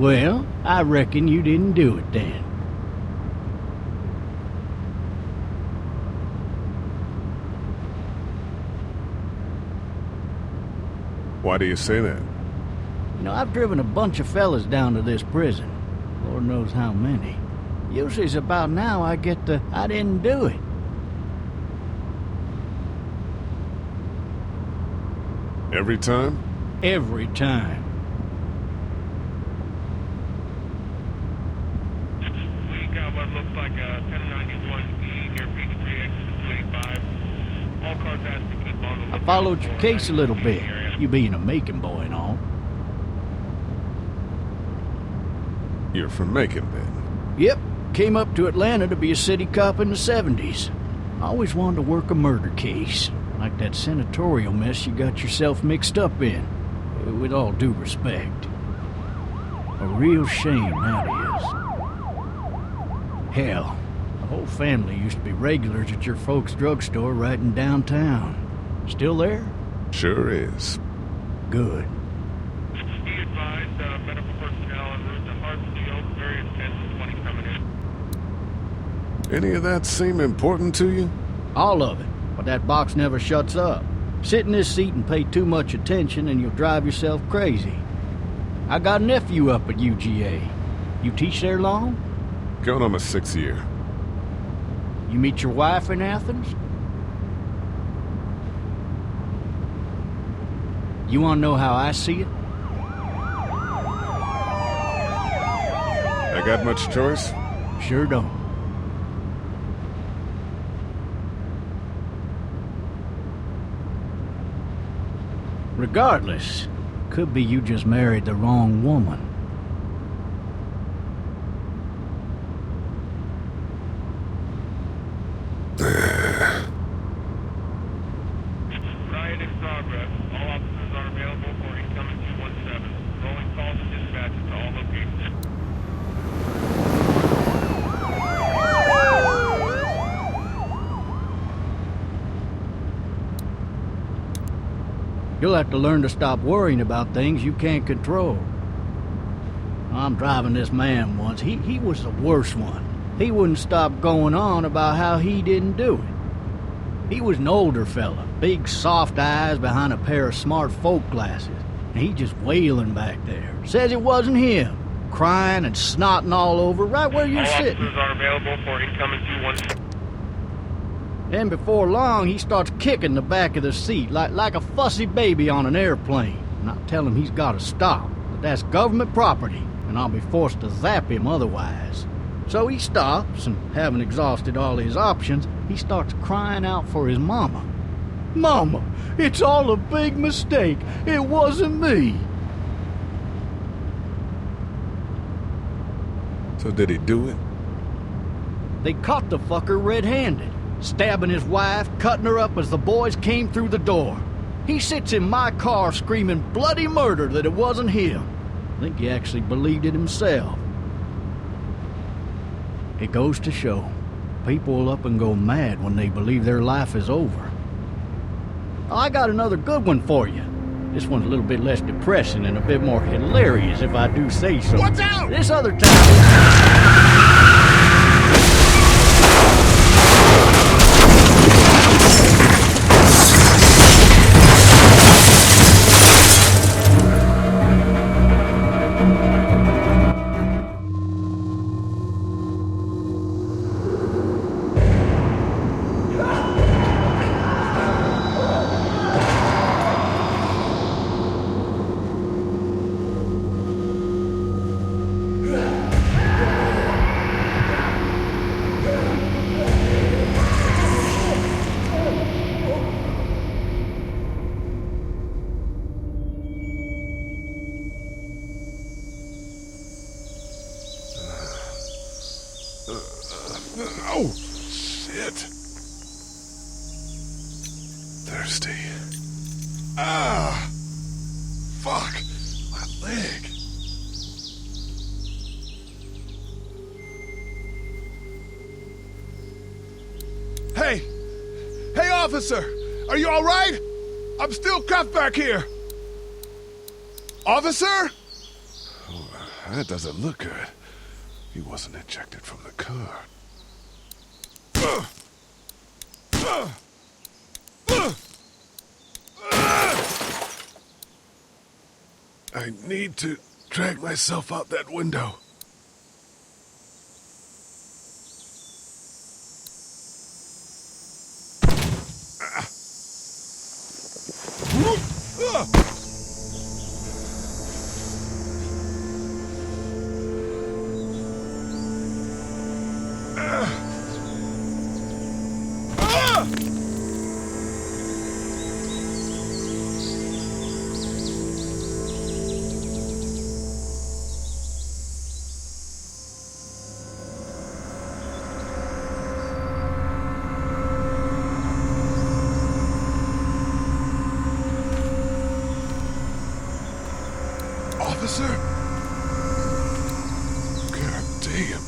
Well, I reckon you didn't do it then. Why do you say that? You know, I've driven a bunch of fellas down to this prison. Lord knows how many. Usually it's about now I get the, I didn't do it. Every time? Every time. We got what looks like a 1091E near Peachtree, exit 285. All cars asked to keep on the I lookout followed your for case a little 991 bit, area. you being a Macon boy and all. You're from Macon, then? Yep, came up to Atlanta to be a city cop in the 70s. I always wanted to work a murder case, like that senatorial mess you got yourself mixed up in. With all due respect. A real shame, that is. Hell, the whole family used to be regulars at your folks' drugstore right in downtown. Still there? Sure is. Good. Be advised, medical personnel en route to Hartsfield, various 10 20 coming in. Any of that seem important to you? All of it, but that box never shuts up. Sit in this seat and pay too much attention and you'll drive yourself crazy. I got a nephew up at UGA. You teach there long? Going on my 6th year. You meet your wife in Athens? You want to know how I see it? I got much choice? Sure don't. Regardless, could be you just married the wrong woman. Riot in progress. All officers are available for incoming 217. Rolling calls and dispatches to all locations. You'll have to learn to stop worrying about things you can't control. I'm driving this man once. He was the worst one. He wouldn't stop going on about how he didn't do it. He was an older fella, big soft eyes behind a pair of smart folk glasses. And he just wailing back there. Says it wasn't him. Crying and snotting all over right where you're All sitting. officers are available for incoming 217. Then before long, he starts kicking the back of the seat like a fussy baby on an airplane. And I tell him he's got to stop, that that's government property, and I'll be forced to zap him otherwise. So he stops, and having exhausted all his options, he starts crying out for his mama. Mama, it's all a big mistake. It wasn't me. So did he do it? They caught the fucker red-handed, stabbing his wife, cutting her up as the boys came through the door. He sits in my car screaming bloody murder that it wasn't him. I think he actually believed it himself. It goes to show, people will up and go mad when they believe their life is over. I got another good one for you. This one's a little bit less depressing and a bit more hilarious, if I do say so. Watch out! This other time... Oh, shit. Thirsty. Ah! Fuck! My leg. Hey! Hey, officer! Are you all right? I'm still cuffed back here. Officer? That doesn't look good. He wasn't ejected from the car. I need to drag myself out that window. Officer? God damn.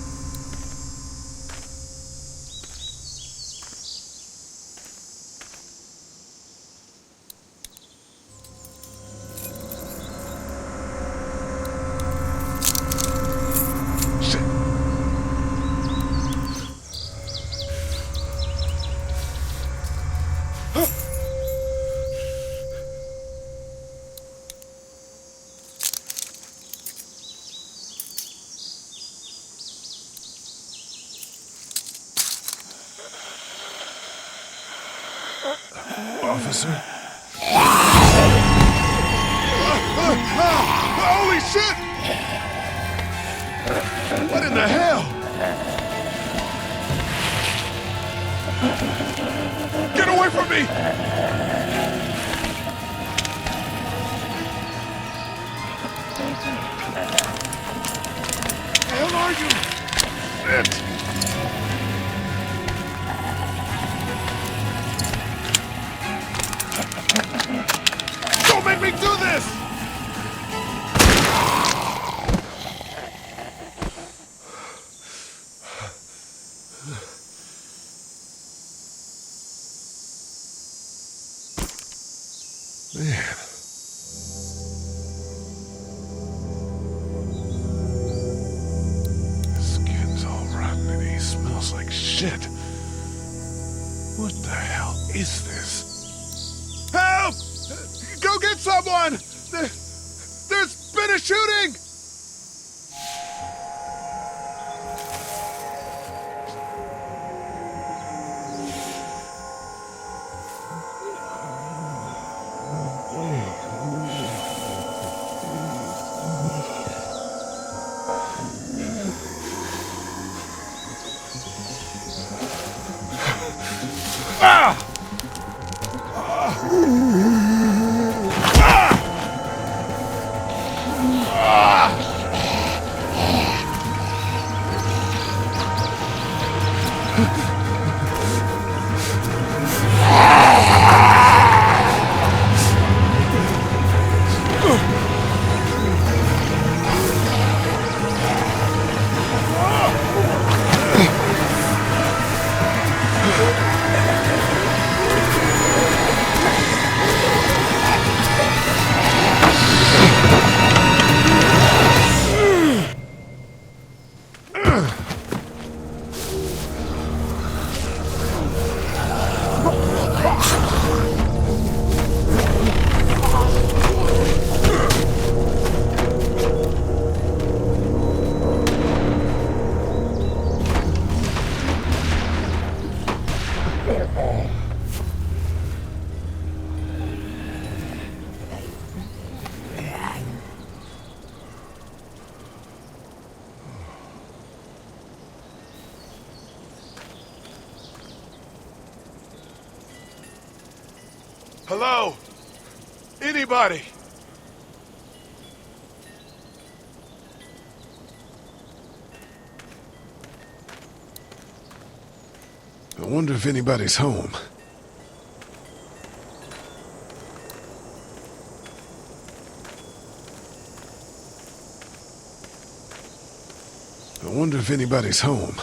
Shit. Officer? Holy shit! What in the hell? Get away from me! The hell are you? Shit! Don't make me do this! Man. His skin's all rotten and he smells like shit. What the hell is this? Help! Go get someone! There's been a shooting! Ah! Hello? Anybody? I wonder if anybody's home. I wonder if anybody's home.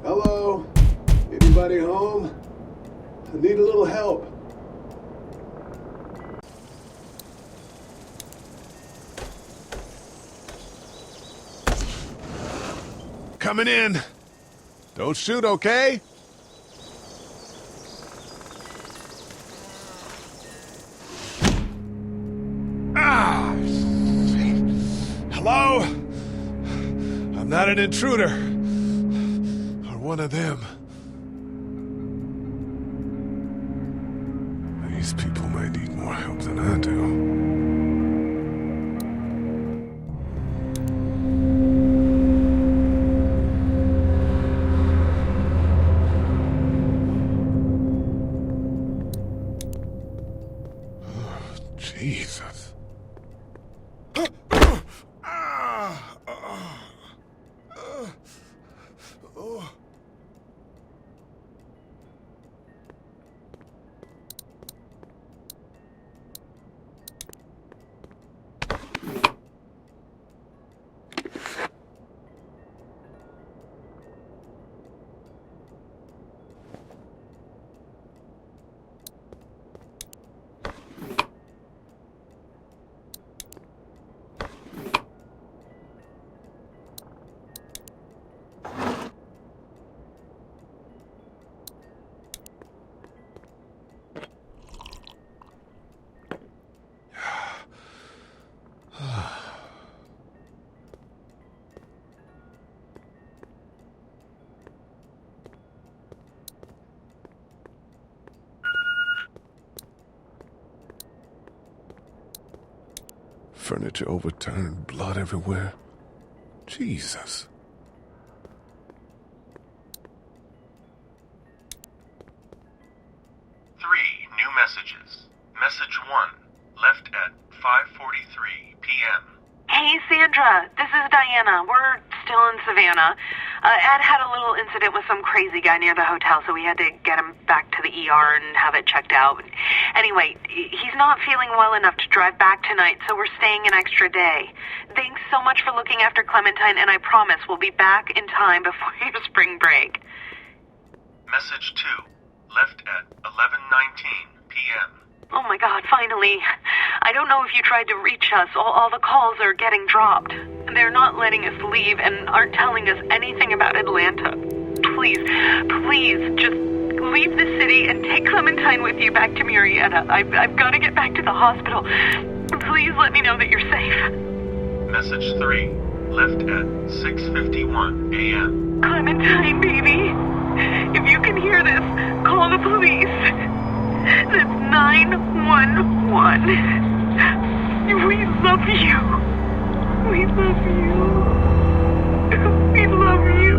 Hello? Anybody home? I need a little help. coming in. Don't shoot, okay? Ah! Hello? I'm not an intruder. Or one of them. These people might need more help than I do. Jesus. Furniture overturned, blood everywhere. Jesus. Three new messages. Message 1, left at 5:43 p.m. Hey, Sandra. This is Diana. We're still in Savannah. Ed had a little incident with some crazy guy near the hotel, so we had to get him back to the ER and have it checked out. Anyway, he's not feeling well enough to drive back tonight, so we're staying an extra day. Thanks so much for looking after Clementine, and I promise we'll be back in time before your spring break. Message 2, left at 11:19 p.m. Oh my God, finally. I don't know if you tried to reach us. All the calls are getting dropped. They're not letting us leave and aren't telling us anything about Atlanta. Please, just leave the city and take Clementine with you back to Murrieta. I've got to get back to the hospital. Please let me know that you're safe. Message 3, left at 6:51 a.m. Clementine, baby. If you can hear this, call the police. That's 911. We love you. We love you. We love you.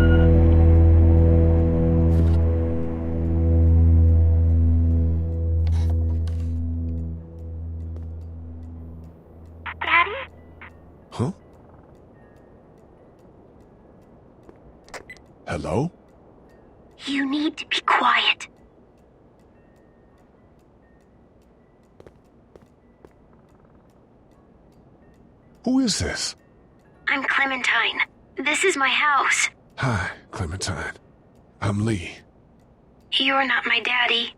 Daddy? Huh? Hello? You need to be quiet. Who is this? I'm Clementine. This is my house. Hi, Clementine. I'm Lee. You're not my daddy.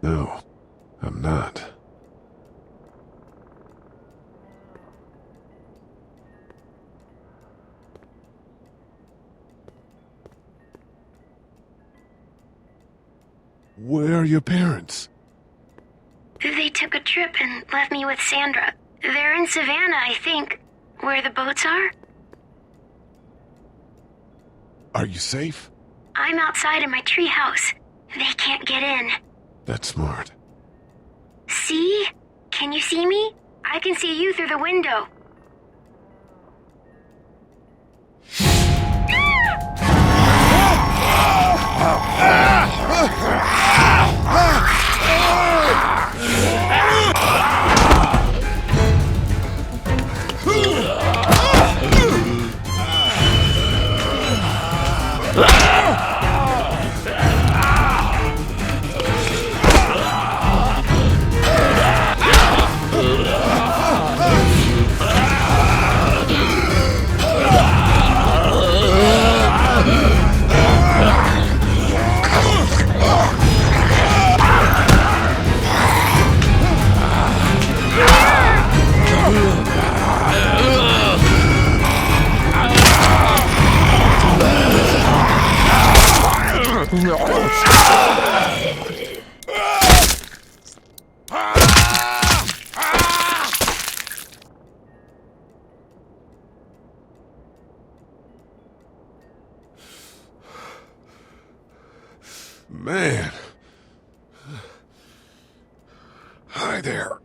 No, I'm not. Where are your parents? They took a trip and left me with Sandra. They're in Savannah, I think. Where the boats are? Are you safe? I'm outside in my treehouse. They can't get in. That's smart. See? Can you see me? I can see you through the window. Man. Hi there.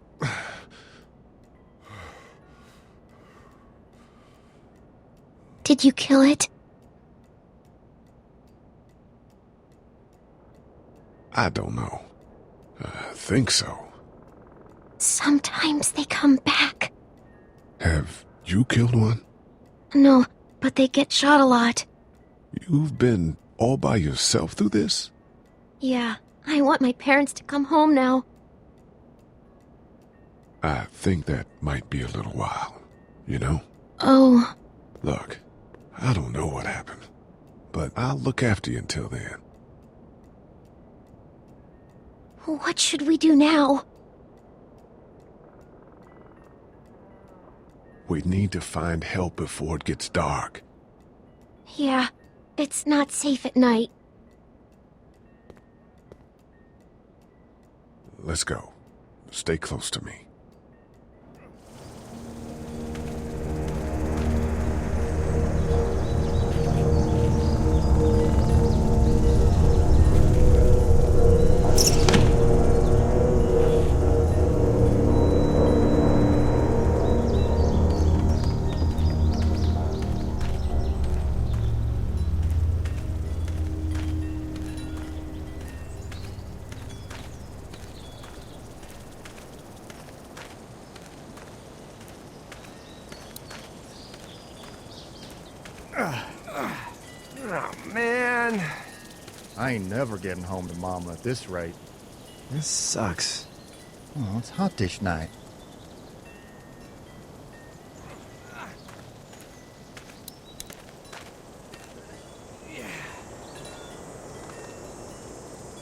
Did you kill it? I don't know. I think so. Sometimes they come back. Have you killed one? No, but they get shot a lot. You've been all by yourself through this? Yeah, I want my parents to come home now. I think that might be a little while, you know? Oh. Look, I don't know what happened, but I'll look after you until then. What should we do now? We need to find help before it gets dark. Yeah, it's not safe at night. Let's go. Stay close to me. Oh, man. I ain't never getting home to Mama at this rate. This sucks. Oh, it's hot dish night.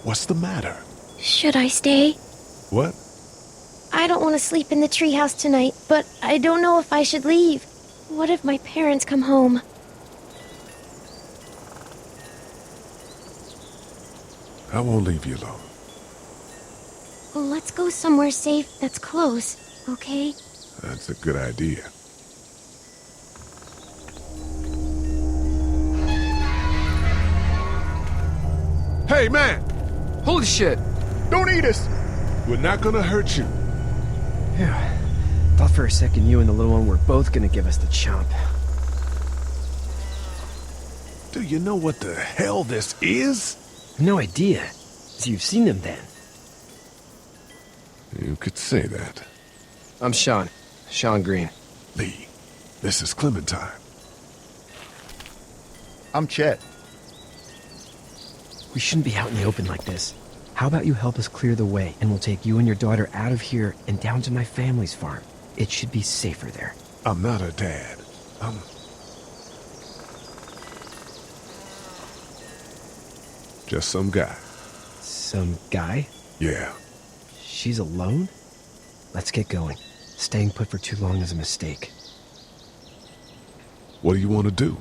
What's the matter? Should I stay? What? I don't want to sleep in the treehouse tonight, but I don't know if I should leave. What if my parents come home? I won't leave you alone. Let's go somewhere safe that's close, okay? That's a good idea. Hey, man! Holy shit! Don't eat us! We're not gonna hurt you. Yeah. Thought for a second you and the little one were both gonna give us the chomp. Do you know what the hell this is? No idea. So you've seen them then? You could say that. I'm Sean. Sean Green. Lee, this is Clementine. I'm Chet. We shouldn't be out in the open like this. How about you help us clear the way, and we'll take you and your daughter out of here and down to my family's farm. It should be safer there. I'm not her dad. I'm... just some guy. Some guy? Yeah. She's alone? Let's get going. Staying put for too long is a mistake. What do you want to do?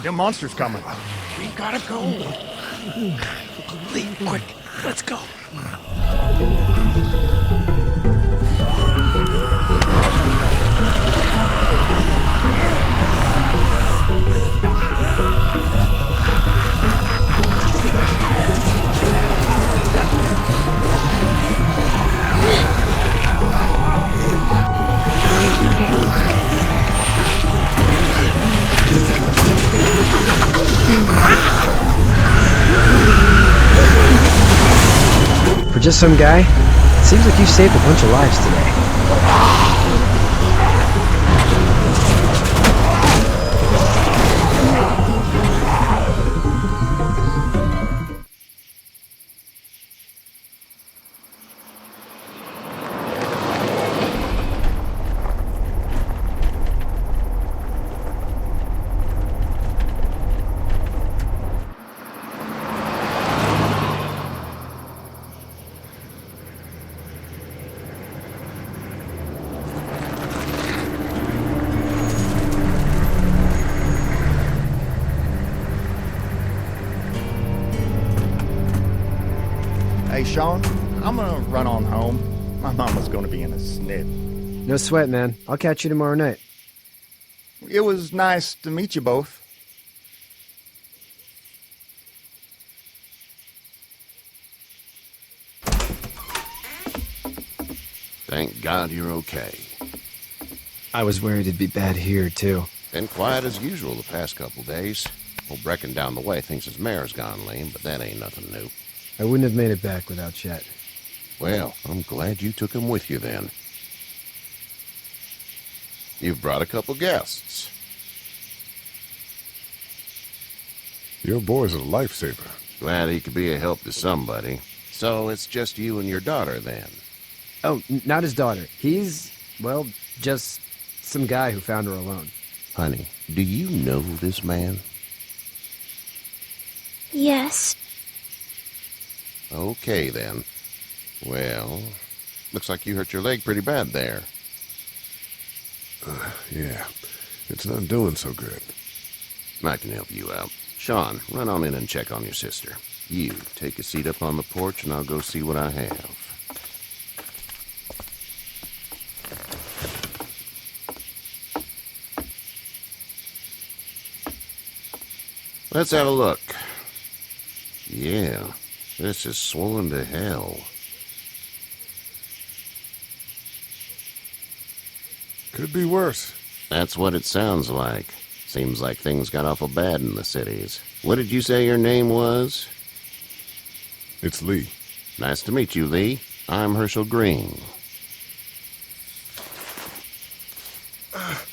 Them monsters coming. We gotta go. Lee, quick, let's go. For just some guy, it seems like you saved a bunch of lives today. Sean, I'm gonna run on home. My mama's gonna be in a snit. No sweat, man. I'll catch you tomorrow night. It was nice to meet you both. Thank God you're okay. I was worried it'd be bad here, too. Been quiet as usual the past couple days. Old Brecken down the way thinks his mare's gone lame, but that ain't nothing new. I wouldn't have made it back without Chet. Well, I'm glad you took him with you then. You've brought a couple guests. Your boy's a lifesaver. Glad he could be a help to somebody. So it's just you and your daughter then? Oh, not his daughter. He's, well, just some guy who found her alone. Honey, do you know this man? Yes. Okay, then. Well, looks like you hurt your leg pretty bad there. Yeah, it's not doing so good. I can help you out. Sean, run on in and check on your sister. You, take a seat up on the porch and I'll go see what I have. Let's have a look. Yeah, this is swollen to hell. Could be worse. That's what it sounds like. Seems like things got awful bad in the cities. What did you say your name was? It's Lee. Nice to meet you, Lee. I'm Herschel Green.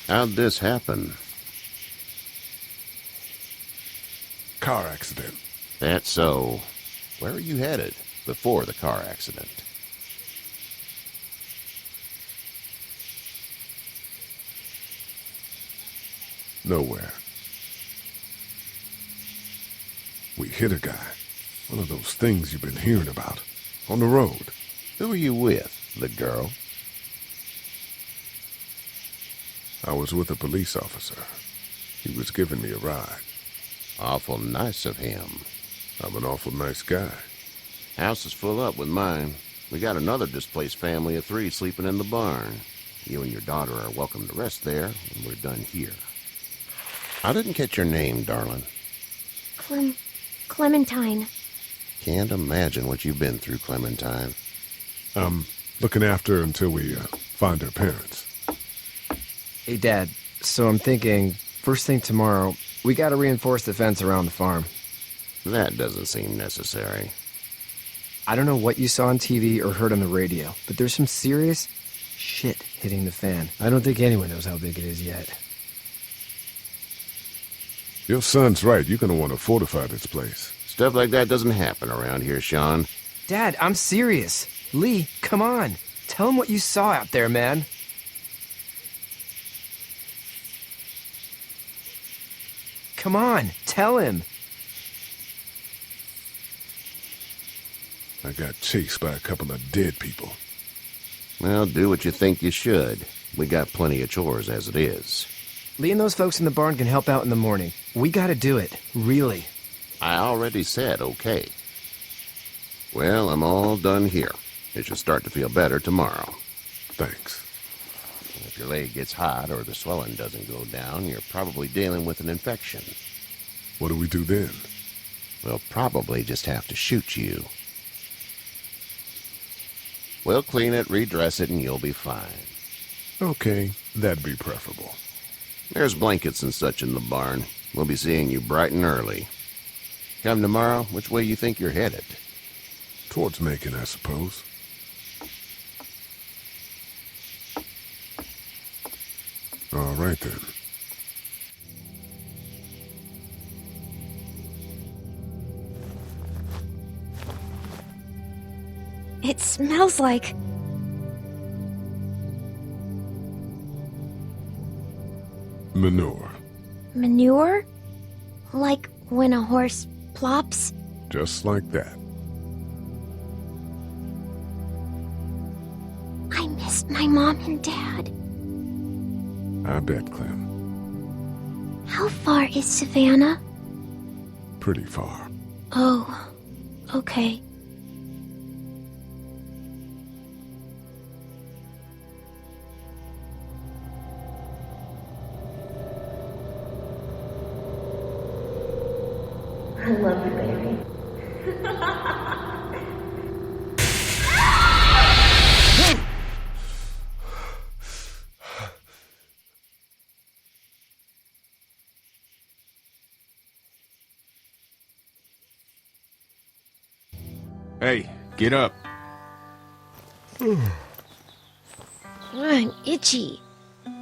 How'd this happen? Car accident. That's so. Where are you headed before the car accident? Nowhere. We hit a guy. One of those things you've been hearing about. On the road. Who are you with? The girl? I was with a police officer. He was giving me a ride. Awful nice of him. I'm an awful nice guy. House is full up with mine. We got another displaced family of 3 sleeping in the barn. You and your daughter are welcome to rest there when we're done here. I didn't catch your name, darling. Clementine. Can't imagine what you've been through, Clementine. I'm looking after her until we find her parents. Hey, Dad, so I'm thinking, first thing tomorrow, we gotta reinforce the fence around the farm. That doesn't seem necessary. I don't know what you saw on TV or heard on the radio, but there's some serious shit hitting the fan. I don't think anyone knows how big it is yet. Your son's right. You're gonna want to fortify this place. Stuff like that doesn't happen around here, Sean. Dad, I'm serious. Lee, come on. Tell him what you saw out there, man. Come on, tell him. I got chased by a couple of dead people. Well, do what you think you should. We got plenty of chores as it is. Lee and those folks in the barn can help out in the morning. We gotta do it, really. I already said okay. Well, I'm all done here. It should start to feel better tomorrow. Thanks. If your leg gets hot or the swelling doesn't go down, you're probably dealing with an infection. What do we do then? We'll probably just have to shoot you. We'll clean it, redress it, and you'll be fine. Okay, that'd be preferable. There's blankets and such in the barn. We'll be seeing you bright and early. Come tomorrow, which way you think you're headed? Towards Macon, I suppose. All right, then. It smells like... Manure. manure? Like when a horse plops? Just like that. I miss my mom and dad. I bet, Clem. How far is Savannah? Pretty far. Oh, okay. I love you, baby. Hey, get up. I'm itchy.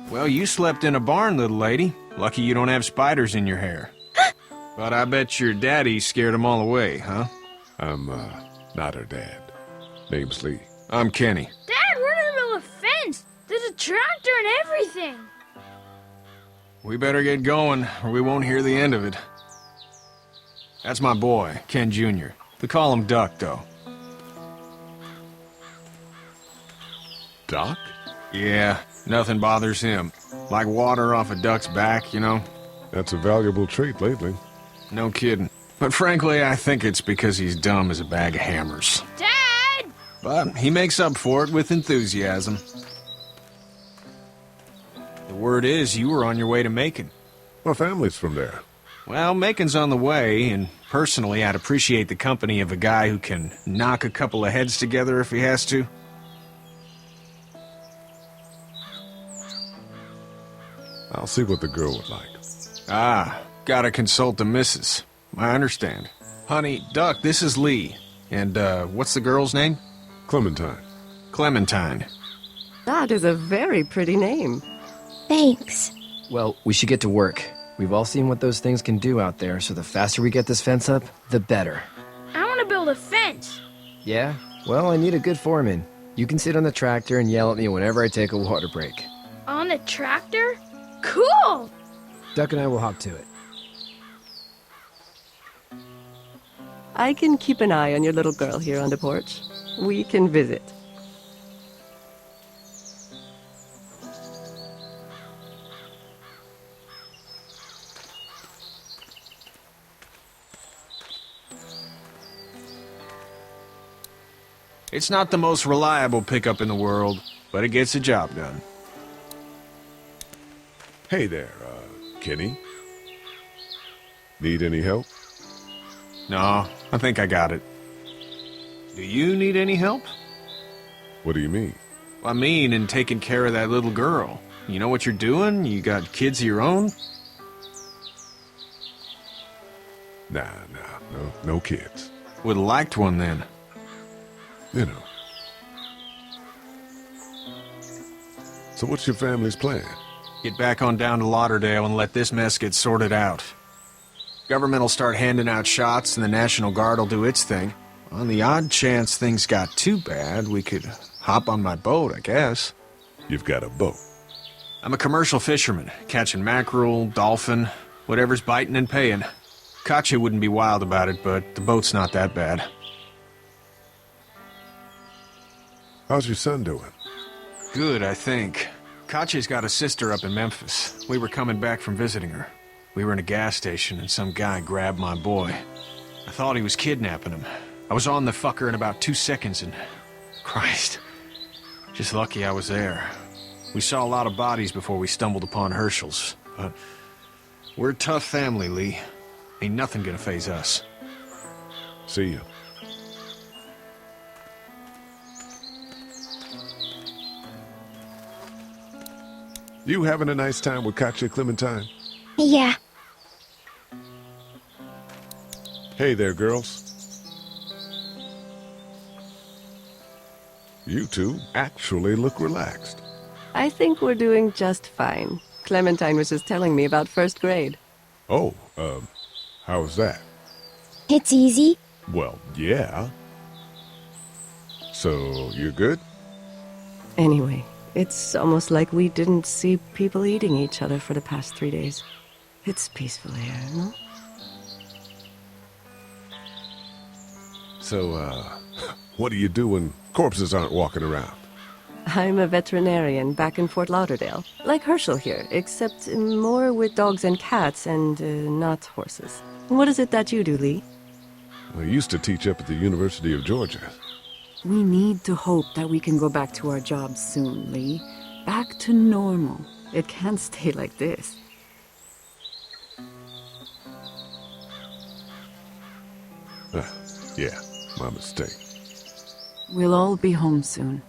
Well, you slept in a barn, little lady. Lucky you don't have spiders in your hair. But I bet your daddy scared them all away, huh? I'm, not her dad. Name's Lee. I'm Kenny. Dad, we're in the middle of a fence. There's a tractor and everything. We better get going, or we won't hear the end of it. That's my boy, Ken Jr. We call him Duck, though. Doc? Yeah, nothing bothers him. Like water off a duck's back, you know? That's a valuable trait lately. No kidding. But frankly, I think it's because he's dumb as a bag of hammers. Dad! But he makes up for it with enthusiasm. The word is you were on your way to Macon. My family's from there. Well, Macon's on the way, and personally, I'd appreciate the company of a guy who can knock a couple of heads together if he has to. I'll see what the girl would like. Ah, gotta consult the missus. I understand. Honey, Duck, this is Lee. And, what's the girl's name? Clementine. Clementine. That is a very pretty name. Thanks. Well, we should get to work. We've all seen what those things can do out there, so the faster we get this fence up, the better. I want to build a fence. Yeah? Well, I need a good foreman. You can sit on the tractor and yell at me whenever I take a water break. On the tractor? Cool! Duck and I will hop to it. I can keep an eye on your little girl here on the porch. We can visit. It's not the most reliable pickup in the world, but it gets the job done. Hey there, Kenny. Need any help? No, I think I got it. Do you need any help? What do you mean? I mean, in taking care of that little girl. You know what you're doing? You got kids of your own? Nah, no kids. Would've liked one then. You know. So what's your family's plan? Get back on down to Lauderdale and let this mess get sorted out. Government will start handing out shots and the National Guard will do its thing. On the odd chance things got too bad, we could hop on my boat, I guess. You've got a boat? I'm a commercial fisherman, catching mackerel, dolphin, whatever's biting and paying. Katya wouldn't be wild about it, but the boat's not that bad. How's your son doing? Good, I think. Katya's got a sister up in Memphis. We were coming back from visiting her. We were in a gas station and some guy grabbed my boy. I thought he was kidnapping him. I was on the fucker in about 2 seconds and... Christ. Just lucky I was there. We saw a lot of bodies before we stumbled upon Herschel's. But we're a tough family, Lee. Ain't nothing gonna faze us. See you. You having a nice time with Katya, Clementine? Yeah. Hey there, girls. You two actually look relaxed. I think we're doing just fine. Clementine was just telling me about first grade. Oh, how was that? It's easy. Well, yeah. So, you're good? Anyway, it's almost like we didn't see people eating each other for the past 3 days. It's peaceful here, no? So, what do you do when corpses aren't walking around? I'm a veterinarian back in Fort Lauderdale. Like Herschel here, except more with dogs and cats and not horses. What is it that you do, Lee? I used to teach up at the University of Georgia. We need to hope that we can go back to our jobs soon, Lee. Back to normal. It can't stay like this. Yeah, my mistake. We'll all be home soon.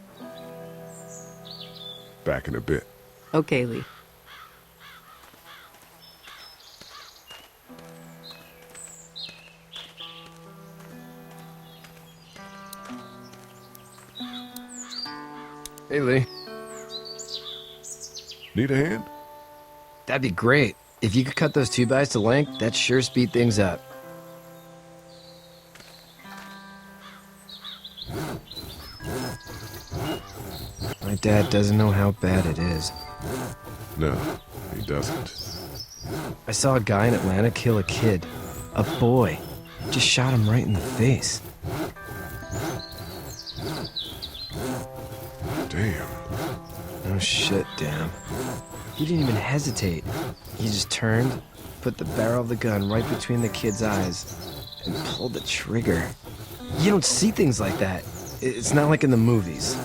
Back in a bit. Okay, Lee. Hey, Lee. Need a hand? That'd be great. If you could cut those 2x to length, that'd sure speed things up. My dad doesn't know how bad it is. No, he doesn't. I saw a guy in Atlanta kill a kid. A boy. Just shot him right in the face. Damn. Oh shit, damn. He didn't even hesitate. He just turned, put the barrel of the gun right between the kid's eyes, and pulled the trigger. You don't see things like that. It's not like in the movies.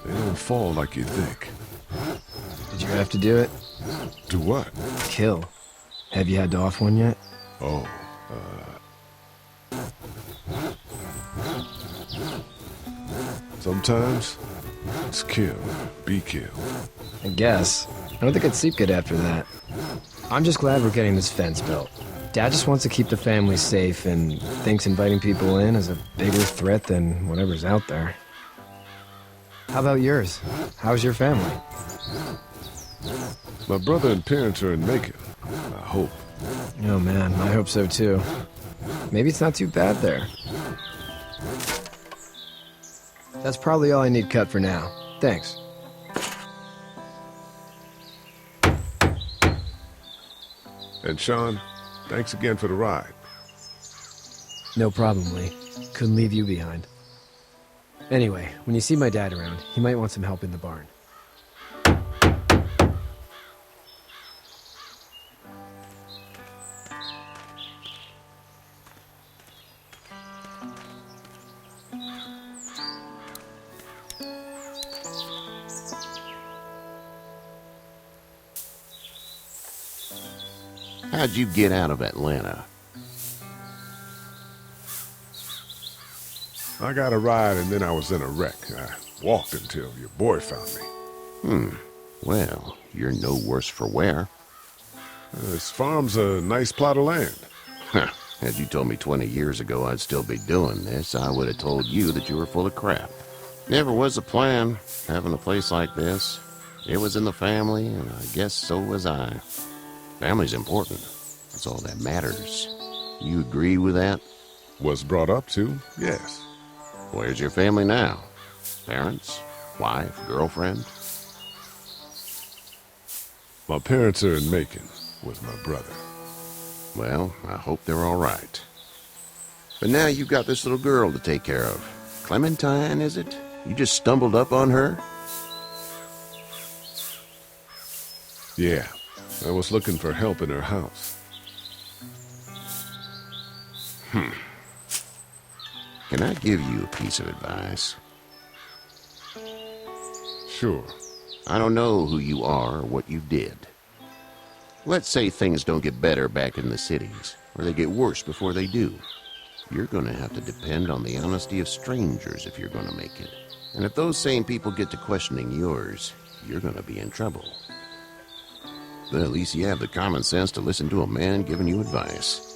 They don't fall like you think. Did you have to do it? Do what? Kill. Have you had to off one yet? Oh, sometimes it's kill, be killed. I guess. I don't think I'd sleep good after that. I'm just glad we're getting this fence built. Dad just wants to keep the family safe and thinks inviting people in is a bigger threat than whatever's out there. How about yours? How's your family? My brother and parents are in Macon. I hope. Oh man, I hope so too. Maybe it's not too bad there. That's probably all I need cut for now. Thanks. And Sean, thanks again for the ride. No problem, Lee. Couldn't leave you behind. Anyway, when you see my dad around, he might want some help in the barn. How'd you get out of Atlanta? I got a ride and then I was in a wreck. I walked until your boy found me. Well, you're no worse for wear. This farm's a nice plot of land. Had you told me 20 years ago I'd still be doing this, I would have told you that you were full of crap. Never was a plan, having a place like this. It was in the family, and I guess so was I. Family's important. That's all that matters. You agree with that? Was brought up to, yes. Where's your family now? Parents? Wife? Girlfriend? My parents are in Macon with my brother. Well, I hope they're all right. But now you've got this little girl to take care of. Clementine, is it? You just stumbled up on her? Yeah, I was looking for help in her house. Can I give you a piece of advice? Sure. I don't know who you are or what you did. Let's say things don't get better back in the cities, or they get worse before they do. You're going to have to depend on the honesty of strangers if you're going to make it. And if those same people get to questioning yours, you're going to be in trouble. But at least you have the common sense to listen to a man giving you advice.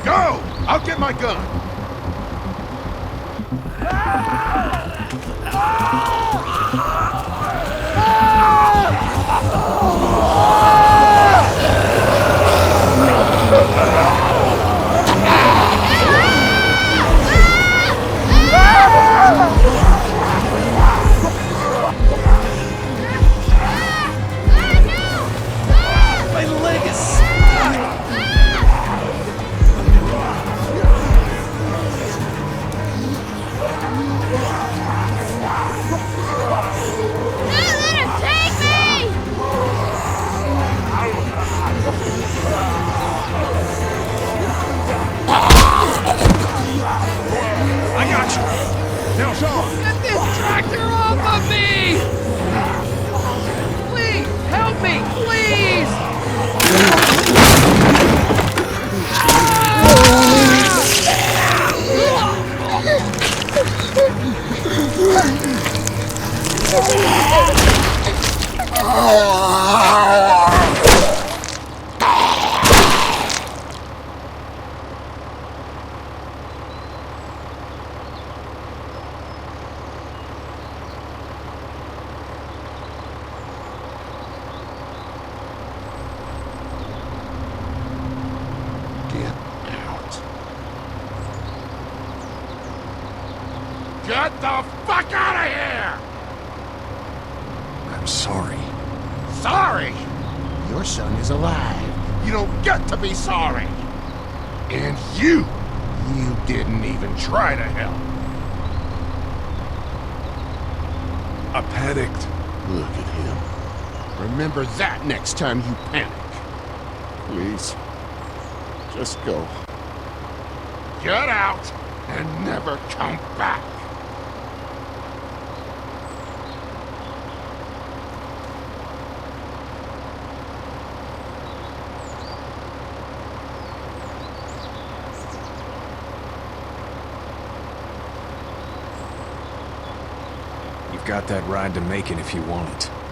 Go! I'll get my gun! My leg is stuck! Get the fuck out of here! I'm sorry. Sorry? Your son is alive. You don't get to be sorry. And you didn't even try to help. I panicked. Look at him. Remember that next time you panic. Please. Just go. Get out and never come back. You've got that ride to Macon if you want it.